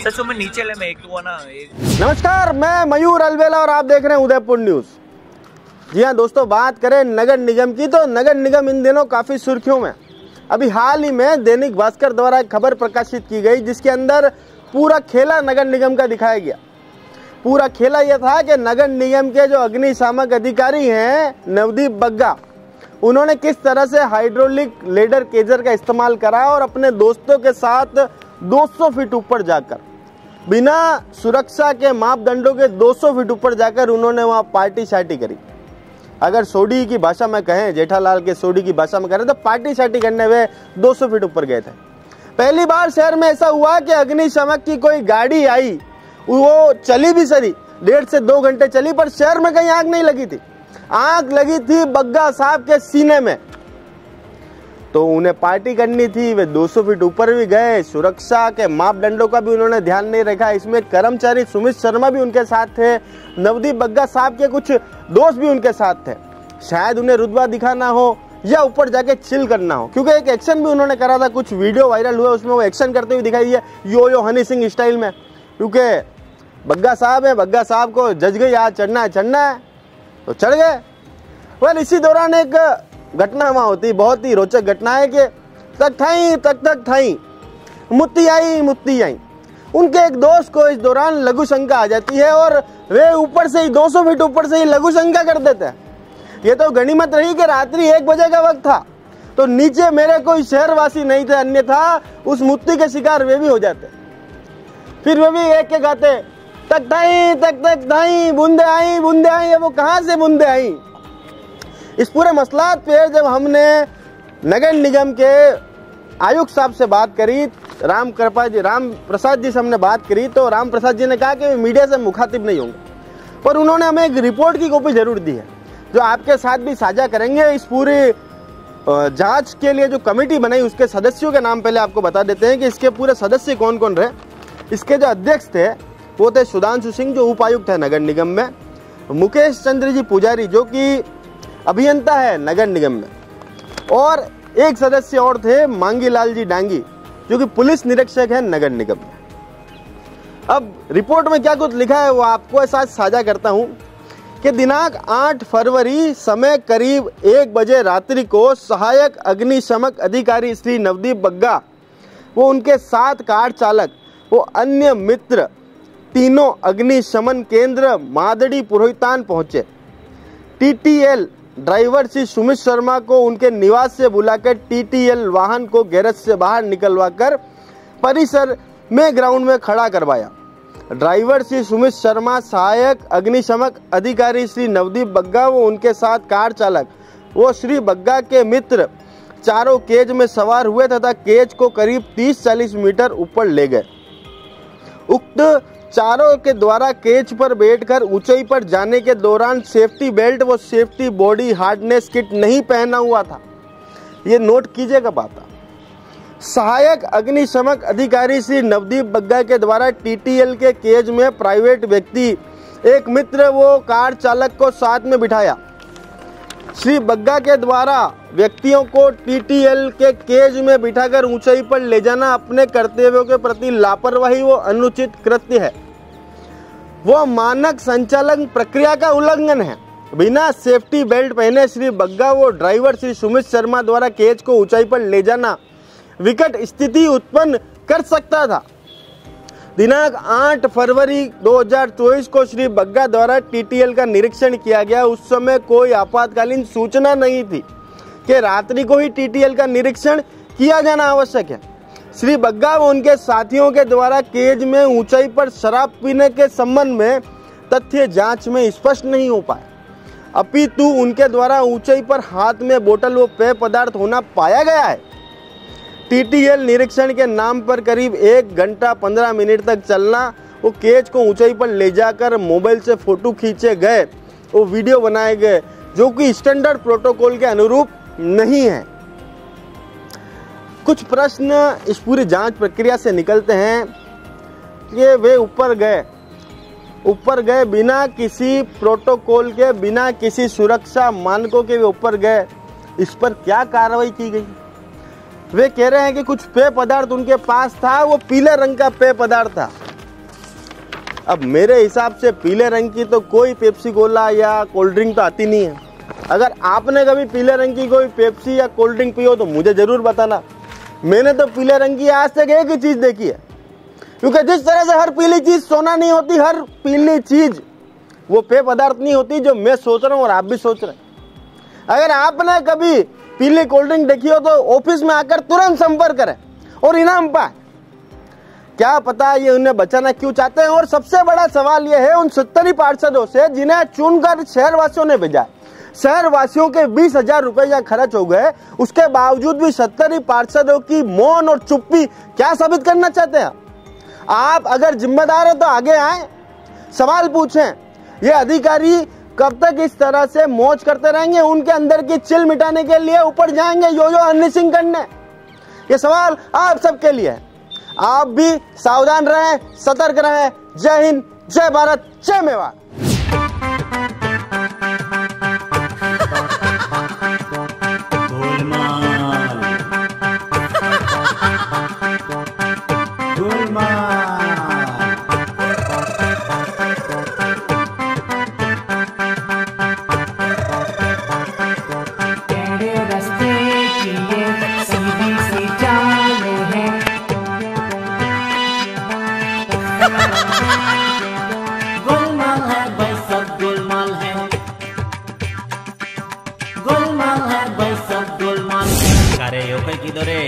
सच में नीचे ले मैं एक हुआ ना नमस्कार, मैं मयूर अलवेला और आप देख रहे हैं उदयपुर न्यूज। जी हाँ दोस्तों, बात करें नगर निगम की तो नगर निगम इन दिनों काफी सुर्खियों में। अभी हाल ही में दैनिक भास्कर द्वारा एक खबर प्रकाशित की गई जिसके अंदर पूरा खेला नगर निगम का दिखाया गया। पूरा खेला यह था कि नगर निगम के जो अग्निशामक अधिकारी हैं नवदीप बग्गा, उन्होंने किस तरह से हाइड्रोलिक लेडर केजर का इस्तेमाल करा और अपने दोस्तों के साथ 200 फीट ऊपर जाकर बिना सुरक्षा के मापदंडों के 200 फीट ऊपर जाकर उन्होंने वहां पार्टी शार्टी करी। अगर सोडी की भाषा में कहें, जेठालाल के सोडी की भाषा में करें तो पार्टी शार्टी करने वे 200 फीट ऊपर गए थे। पहली बार शहर में ऐसा हुआ कि अग्निशमक की कोई गाड़ी आई, वो चली भी सही 1.5 से 2 घंटे चली, पर शहर में कहीं आग नहीं लगी थी। आग लगी थी बग्गा साहब के सीने में। तो उन्हें पार्टी करनी थी, वे 200 फीट ऊपर भी गए। सुरक्षा के मापदंडों का भी उन्होंने ध्यान नहीं रखा। इसमें कर्मचारी सुमित शर्मा भी उनके साथ थे, नवदीप बग्गा साहब के कुछ दोस्त भी उनके साथ थे। शायद उन्हें रुतबा दिखाना हो या ऊपर जाके चिल करना हो, क्योंकि एक एक्शन भी उन्होंने करा था। कुछ वीडियो वायरल हुआ, उसमें वो एक्शन करते हुए दिखाई दिए यो हनी सिंह स्टाइल में, क्योंकि बग्गा साहब है, बग्गा साहब को जज गई आज चढ़ना है तो चढ़ गए। वेल, इसी दौरान एक घटना वहां होती, बहुत ही रोचक घटना है कि तक थाई मुत्ती आई। उनके एक दोस्त को इस दौरान लघु शंका आ जाती है और वे ऊपर से ही 200 फीट ऊपर से ही लघु शंका कर देते हैं। ये तो गनीमत रही कि रात्रि 1 बजे का वक्त था, तो नीचे मेरे कोई शहरवासी नहीं थे, अन्यथा उस मुत्ती के शिकार वे भी हो जाते। फिर वे भी एक गाते तक थाई बूंदे आई। वो कहां से बूंदे आई? इस पूरे मसला पे जब हमने नगर निगम के आयुक्त साहब से बात करी, राम प्रसाद जी से हमने बात करी, तो राम प्रसाद जी ने कहा कि मीडिया से मुखातिब नहीं होंगे, पर उन्होंने हमें एक रिपोर्ट की कॉपी जरूर दी है जो आपके साथ भी साझा करेंगे। इस पूरी जांच के लिए जो कमेटी बनाई उसके सदस्यों के नाम पहले आपको बता देते हैं कि इसके पूरे सदस्य कौन कौन रहे। इसके जो अध्यक्ष थे वो थे सुधांशु सिंह जो उपायुक्त है नगर निगम में, मुकेश चंद्र जी पुजारी जो कि अभियंता है नगर निगम में, और एक सदस्य और थे मांगीलाल जी डांगी जो कि पुलिस निरीक्षक है नगर निगम में। अब रिपोर्ट में क्या कुछ लिखा है वो आपको साथ साझा करता हूं कि दिनांक 8 फरवरी समय करीब 1 बजे रात्रि को सहायक अग्निशमक अधिकारी श्री नवदीप बग्गा, वो उनके साथ कार चालक, वो अन्य मित्र तीनों अग्निशमन केंद्र मादड़ी पुरोहितान पहुंचे। टीटीएल ड्राइवर श्री सुमित शर्मा को उनके निवास से बुलाकर टीटीएल वाहन को गैरेज से बाहर निकलवाकर परिसर में ग्राउंड में खड़ा करवाया। ड्राइवर श्री सुमित शर्मा, सहायक अग्निशमक अधिकारी श्री नवदीप बग्गा, वो उनके साथ कार चालक, वो श्री बग्गा के मित्र चारों केज में सवार हुए तथा केज को करीब 30-40 मीटर ऊपर ले गए। उक्त चारों के द्वारा केज पर बैठकर ऊंचाई पर जाने के दौरान सेफ्टी बेल्ट व सेफ्टी बॉडी हार्डनेस किट नहीं पहना हुआ था। ये नोट कीजिएगा बात। सहायक अग्निशमक अधिकारी श्री नवदीप बग्गा के द्वारा टीटीएल के केज में प्राइवेट व्यक्ति एक मित्र वो कार चालक को साथ में बिठाया। श्री बग्गा के द्वारा व्यक्तियों को टीटीएल के केज में बिठाकर ऊंचाई पर ले जाना अपने कर्तव्यों के प्रति लापरवाही व अनुचित कृत्य है। वो मानक संचालन प्रक्रिया का उल्लंघन है। बिना सेफ्टी बेल्ट पहने श्री बग्गा वो ड्राइवर श्री सुमित शर्मा द्वारा केज को ऊंचाई पर ले जाना विकट स्थिति उत्पन्न कर सकता था। दिनांक 8 फरवरी 2024 को श्री बग्गा द्वारा टीटीएल का निरीक्षण किया गया। उस समय कोई आपातकालीन सूचना नहीं थी कि रात्रि को ही टीटीएल का निरीक्षण किया जाना आवश्यक है। श्री बग्गा व उनके साथियों के द्वारा केज में ऊंचाई पर शराब पीने के संबंध में तथ्य जांच में स्पष्ट नहीं हो पाए, अपितु उनके द्वारा ऊंचाई पर हाथ में बोतल व पेय पदार्थ होना पाया गया है। टीटीएल निरीक्षण के नाम पर करीब 1 घंटा 15 मिनट तक चलना, वो केज को ऊंचाई पर ले जाकर मोबाइल से फोटो खींचे गए, वो वीडियो बनाए गए, जो कि स्टैंडर्ड प्रोटोकॉल के अनुरूप नहीं है। कुछ प्रश्न इस पूरी जांच प्रक्रिया से निकलते हैं कि वे ऊपर गए बिना किसी प्रोटोकॉल के, बिना किसी सुरक्षा मानकों के वे ऊपर गए। इस पर क्या कार्रवाई की गई? वे कह रहे हैं कि कुछ पेय पदार्थ उनके पास था, वो पीले रंग का पेय पदार्थ था। अब मेरे हिसाब से पीले रंग की तो कोई पेप्सी कोला या कोल्ड ड्रिंक तो आती नहीं है। अगर आपने कभी पीले रंग की कोई पेप्सी या कोल्ड ड्रिंक पी हो तो मुझे जरूर बताना। मैंने तो पीले रंग की आज तक एक ही चीज देखी है, क्योंकि जिस तरह से हर पीली चीज सोना नहीं होती, हर पीली चीज वो पेय पदार्थ नहीं होती जो मैं सोच रहा हूँ और आप भी सोच रहे हैं। अगर आपने कभी पीली कोल्ड ड्रिंक देखी हो तो ऑफिस में आकर तुरंत संपर्क करें और इनाम पाए। क्या पता ये उन्हें बचाना क्यों चाहते हैं। और सबसे बड़ा सवाल यह है उन 70 पार्षदों से जिन्हें चुनकर शहरवासियों ने भेजा। शहरवासियों के 20,000 रुपए यहाँ खर्च हो गए, उसके बावजूद भी 70 पार्षदों की मौन और चुप्पी क्या साबित करना चाहते हैं। आप अगर जिम्मेदार है तो आगे आए, सवाल पूछें। ये अधिकारी कब तक इस तरह से मौज करते रहेंगे, उनके अंदर की चिल मिटाने के लिए ऊपर जाएंगे यो अर्निशिंग करने। ये सवाल आप सबके लिए है। आप भी सावधान रहें, सतर्क रहें। जय हिंद, जय भारत, जय मेवाड़। गोलमाल है भाई सब गोलमाल है, गोलमाल है भाई सब गोलमाल है। करे यो पे किधरे